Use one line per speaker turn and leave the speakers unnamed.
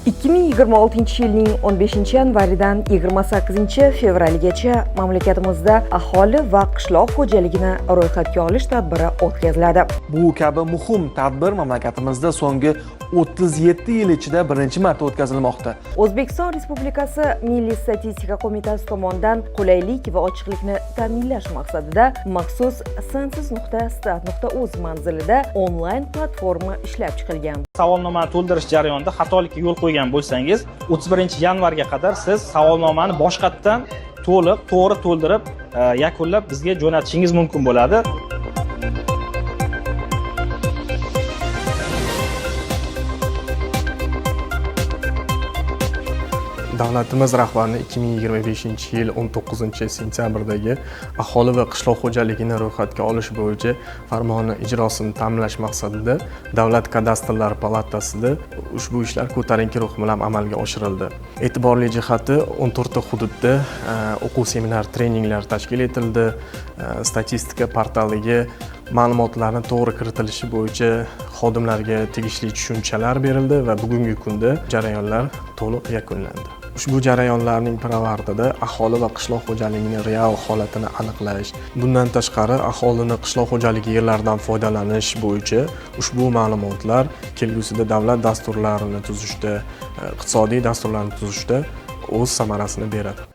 2026-yilning 15-yanvaridan 28-fevraligacha mamlakatimizda aholi va qishloq xo'jaligini ro'yxatga olish tadbiri o'tkaziladi.
Bu kabi muhim tadbir mamlakatimizda so'nggi 37 yil ichida birinchi marta o'tkazilmoqda.
O'zbekiston Respublikasi Milliy statistika qo'mitasi tomonidan qulaylik va ochiqlikni ta'minlash maqsadida maxsus census.stat.uz manzilida onlayn platforma ishlab chiqilgan.
Savolnomani to'ldirish jarayonida xatolikka yo'l qo'ygan bo'lsangiz, 31-yanvarga qadar siz savolnomani boshqatdan to'liq, to'g'ri to'ldirib, yakunlab bizga jo'natishingiz mumkin bo'ladi.
Davlatimiz rahbarining 2025-yil 19-sentyabrdagi aholi va qishloq xo'jaligini ro'yxatga olish bo'yicha farmoni ijrosini ta'minlash maqsadida Davlat kadastrlari palatasida ushbu ishlar ko'tarinki ruh bilan amalga oshirildi. E'tiborli jihati 14 ta hududda o'quv seminar treninglar tashkil etildi. Statistika portaliga ma'lumotlarning to'g'ri kiritilishi bo'yicha xodimlarga tegishli tushunchalar berildi va bugungi kunda jarayonlar to'liq yakunlandi. Ushbu jarayonlarning pirovardida aholi va qishloq xo'jaligining real holatini aniqlash, bundan tashqari aholini qishloq xo'jaligi yerlaridan foydalanish bo'yicha ushbu ma'lumotlar kelgusida davlat dasturlarini tuzishda, iqtisodiy dasturlarni tuzishda o'z samarasini beradi.